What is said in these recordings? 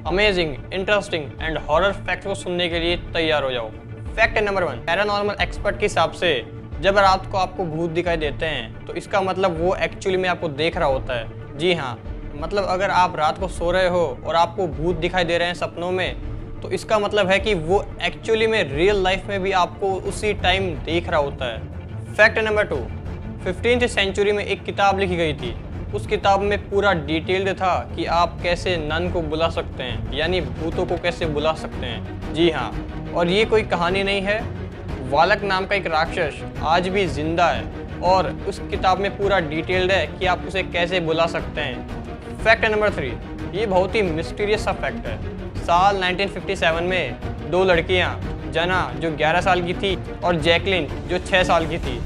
Amazing, interesting and horror fact को सुनने के लिए तैयार हो जाओ। फैक्ट नंबर 1, पैरानॉर्मल एक्सपर्ट के हिसाब से जब रात को आपको भूत दिखाई देते हैं तो इसका मतलब वो एक्चुअली में आपको देख रहा होता है। जी हाँ, मतलब अगर आप रात को सो रहे हो और आपको भूत दिखाई दे रहे हैं सपनों में, तो इसका मतलब है कि वो एक्चुअली में रियल लाइफ में भी आपको उसी टाइम देख रहा होता है। फैक्ट नंबर 2, 15वीं सेंचुरी में एक किताब लिखी गई थी। उस किताब में पूरा डिटेल्ड था कि आप कैसे नन को बुला सकते हैं, यानी भूतों को कैसे बुला सकते हैं। जी हाँ, और ये कोई कहानी नहीं है। वालक नाम का एक राक्षस आज भी जिंदा है और उस किताब में पूरा डिटेल्ड है कि आप उसे कैसे बुला सकते हैं। फैक्ट नंबर 3, ये बहुत ही मिस्टीरियस सा फैक्ट है। साल 1957 में 2 लड़कियां, जना जो 11 साल की थी और जैकलिन जो 6 साल की थी,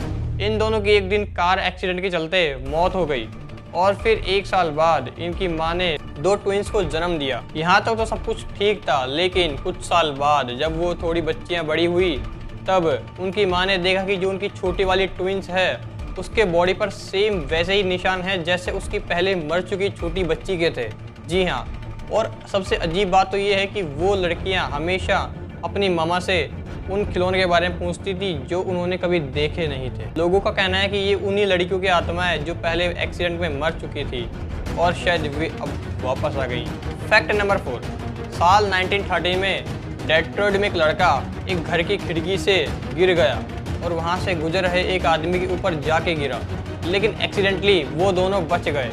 इन दोनों की एक दिन कार एक्सीडेंट के चलते मौत हो गई और फिर 1 साल बाद इनकी मां ने 2 ट्विंस को जन्म दिया। यहाँ तक तो सब कुछ ठीक था, लेकिन कुछ साल बाद जब वो थोड़ी बच्चियाँ बड़ी हुई तब उनकी मां ने देखा कि जो उनकी छोटी वाली ट्विंस है उसके बॉडी पर सेम वैसे ही निशान हैं जैसे उसकी पहले मर चुकी छोटी बच्ची के थे। जी हाँ, और सबसे अजीब बात तो ये है कि वो लड़कियां हमेशा अपनी मामा से उन खिलौने के बारे में पूछती थी जो उन्होंने कभी देखे नहीं थे। लोगों का कहना है कि ये उन्हीं लड़कियों की आत्मा है जो पहले एक्सीडेंट में मर चुकी थी और शायद वे अब वापस आ गई। फैक्ट नंबर 4, साल 1930 में डेट्रॉयट में एक लड़का एक घर की खिड़की से गिर गया और वहाँ से गुजर रहे एक आदमी के ऊपर जाके गिरा, लेकिन एक्सीडेंटली वो दोनों बच गए।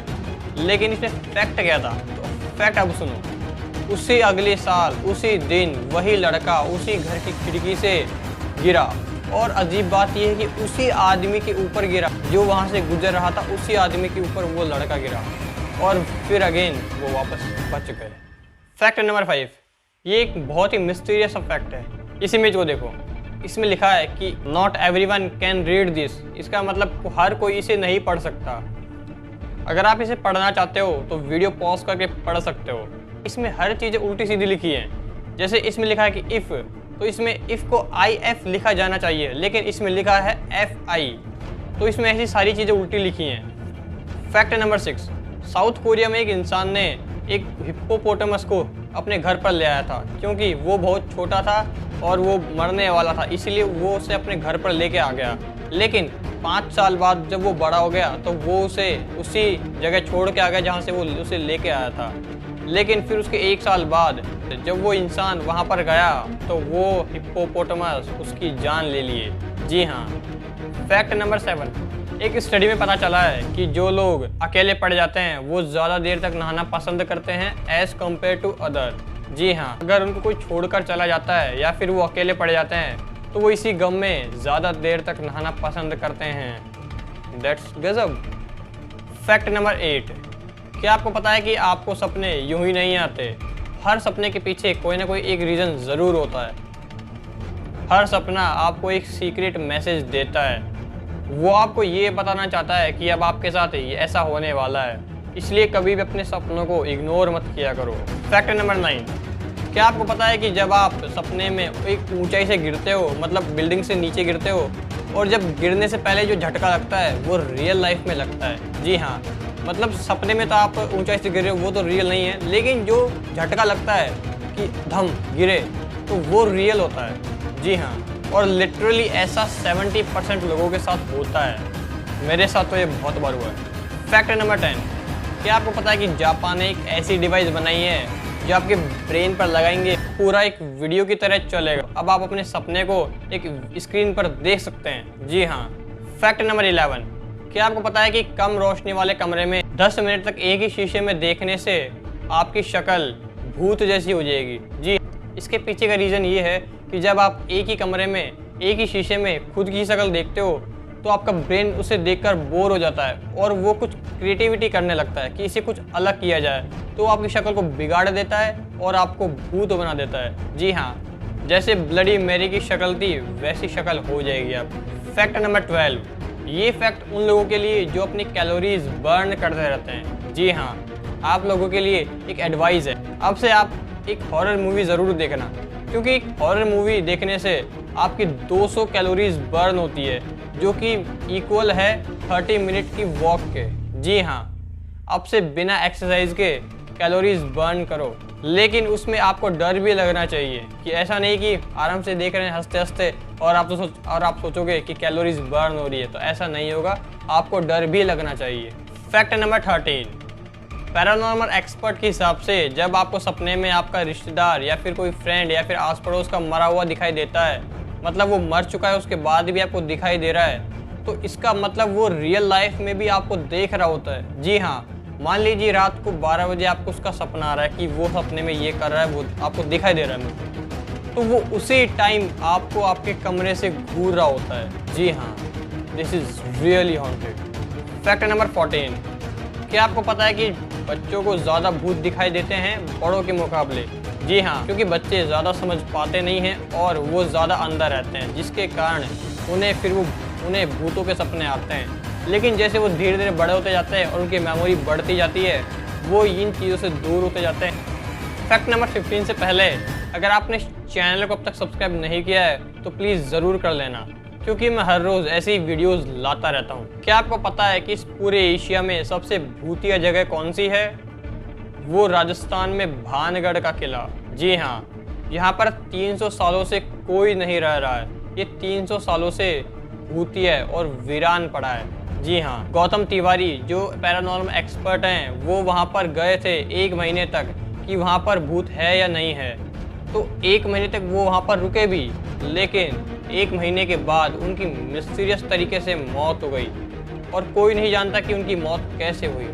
लेकिन इसमें फैक्ट क्या था? तो फैक्ट अब सुनो। उसी अगले साल उसी दिन वही लड़का उसी घर की खिड़की से गिरा और अजीब बात यह है कि उसी आदमी के ऊपर गिरा जो वहाँ से गुजर रहा था। उसी आदमी के ऊपर वो लड़का गिरा और फिर अगेन वो वापस बच गए। फैक्ट नंबर 5, ये एक बहुत ही मिस्टीरियस फैक्ट है। इस इमेज को देखो, इसमें लिखा है कि not everyone can read this. इसका मतलब हर कोई इसे नहीं पढ़ सकता। अगर आप इसे पढ़ना चाहते हो तो वीडियो पॉज करके पढ़ सकते हो। इसमें हर चीज़ें उल्टी सीधी लिखी हैं। जैसे इसमें लिखा है कि इफ़, तो इसमें इफ़ को IF लिखा जाना चाहिए, लेकिन इसमें लिखा है FI। तो इसमें ऐसी सारी चीज़ें उल्टी लिखी हैं। फैक्ट नंबर 6, साउथ कोरिया में एक इंसान ने एक हिप्पोपोटामस को अपने घर पर ले आया था क्योंकि वो बहुत छोटा था और वो मरने वाला था, इसलिए वो उसे अपने घर पर लेके आ गया। लेकिन 5 साल बाद जब वो बड़ा हो गया तो वो उसे उसी जगह छोड़ के आ गया जहाँ से वो उसे लेके आया था। लेकिन फिर उसके 1 साल बाद जब वो इंसान वहाँ पर गया तो वो हिप्पोपोटामस उसकी जान ले लिए। जी हाँ। फैक्ट नंबर 7, एक स्टडी में पता चला है कि जो लोग अकेले पड़ जाते हैं वो ज़्यादा देर तक नहाना पसंद करते हैं एज़ कम्पेयर टू अदर। जी हाँ, अगर उनको कोई छोड़कर चला जाता है या फिर वो अकेले पड़ जाते हैं तो वो इसी गम में ज़्यादा देर तक नहाना पसंद करते हैं। दैट्स गजब। फैक्ट नंबर 8, क्या आपको पता है कि आपको सपने यूं ही नहीं आते? हर सपने के पीछे कोई ना कोई एक रीज़न ज़रूर होता है। हर सपना आपको एक सीक्रेट मैसेज देता है। वो आपको ये बताना चाहता है कि अब आपके साथ ये ऐसा होने वाला है, इसलिए कभी भी अपने सपनों को इग्नोर मत किया करो। फैक्ट नंबर 9, क्या आपको पता है कि जब आप सपने में एक ऊंचाई से गिरते हो, मतलब बिल्डिंग से नीचे गिरते हो, और जब गिरने से पहले जो झटका लगता है वो रियल लाइफ में लगता है। जी हाँ, मतलब सपने में तो आप ऊंचाई से गिर रहे हो वो तो रियल नहीं है, लेकिन जो झटका लगता है कि धम गिरे तो वो रियल होता है। जी हाँ, और लिटरली ऐसा 70% लोगों के साथ होता है। मेरे साथ तो ये बहुत बार हुआ है। फैक्ट नंबर 10, क्या आपको पता है कि जापान ने एक ऐसी डिवाइस बनाई है जो आपके ब्रेन पर लगाएंगे पूरा एक वीडियो की तरह चलेगा। अब आप अपने सपने को एक स्क्रीन पर देख सकते हैं। जी हाँ। फैक्ट नंबर 11, क्या आपको पता है कि कम रोशनी वाले कमरे में 10 मिनट तक एक ही शीशे में देखने से आपकी शक्ल भूत जैसी हो जाएगी? जी, इसके पीछे का रीज़न ये है कि जब आप एक ही कमरे में एक ही शीशे में खुद की शक्ल देखते हो तो आपका ब्रेन उसे देखकर बोर हो जाता है और वो कुछ क्रिएटिविटी करने लगता है कि इसे कुछ अलग किया जाए, तो आपकी शक्ल को बिगाड़ देता है और आपको भूत बना देता है। जी हाँ, जैसे ब्लडी मैरी की शक्ल थी वैसी शक्ल हो जाएगी आप। फैक्ट नंबर 12, ये फैक्ट उन लोगों के लिए जो अपनी कैलोरीज बर्न करते रहते हैं। जी हाँ, आप लोगों के लिए एक एडवाइस है, अब से आप एक हॉरर मूवी ज़रूर देखना, क्योंकि एक हॉरर मूवी देखने से आपकी 200 कैलोरीज बर्न होती है, जो कि इक्वल है 30 मिनट की वॉक के। जी हाँ, अब से बिना एक्सरसाइज के कैलोरीज बर्न करो। लेकिन उसमें आपको डर भी लगना चाहिए कि ऐसा नहीं कि आराम से देख रहे हैं हंसते हंसते और आप सोचोगे कि कैलोरीज बर्न हो रही है, तो ऐसा नहीं होगा, आपको डर भी लगना चाहिए। फैक्ट नंबर 13, पैरानॉर्मल एक्सपर्ट के हिसाब से जब आपको सपने में आपका रिश्तेदार या फिर कोई फ्रेंड या फिर आस पड़ोस का मरा हुआ दिखाई देता है, मतलब वो मर चुका है उसके बाद भी आपको दिखाई दे रहा है, तो इसका मतलब वो रियल लाइफ में भी आपको देख रहा होता है। जी हाँ, मान लीजिए रात को 12 बजे आपको उसका सपना आ रहा है कि वो सपने में ये कर रहा है, वो आपको दिखाई दे रहा है मुझे, तो वो उसी टाइम आपको आपके कमरे से घूर रहा होता है। जी हाँ, this is really haunted. Fact number 14, क्या आपको पता है कि बच्चों को ज़्यादा भूत दिखाई देते हैं बड़ों के मुकाबले? जी हाँ, क्योंकि बच्चे ज़्यादा समझ पाते नहीं हैं और वो ज़्यादा अंदर रहते हैं, जिसके कारण उन्हें भूतों के सपने आते हैं। लेकिन जैसे वो धीरे धीरे बड़े होते जाते हैं और उनकी मेमोरी बढ़ती जाती है, वो इन चीज़ों से दूर होते जाते हैं। फैक्ट नंबर 15 से पहले अगर आपने चैनल को अब तक सब्सक्राइब नहीं किया है तो प्लीज़ ज़रूर कर लेना, क्योंकि मैं हर रोज़ ऐसी वीडियोस लाता रहता हूँ। क्या आपको पता है कि इस पूरे एशिया में सबसे भूतिया जगह कौन सी है? वो राजस्थान में भानगढ़ का किला। जी हाँ, यहाँ पर 300 सालों से कोई नहीं रह रहा है। ये 300 सालों से भूतिया है और वीरान पड़ा है। जी हाँ, गौतम तिवारी जो पैरानॉर्मल एक्सपर्ट हैं, वो वहाँ पर गए थे 1 महीने तक कि वहाँ पर भूत है या नहीं है। तो 1 महीने तक वो वहाँ पर रुके भी, लेकिन 1 महीने के बाद उनकी मिस्टीरियस तरीके से मौत हो गई और कोई नहीं जानता कि उनकी मौत कैसे हुई।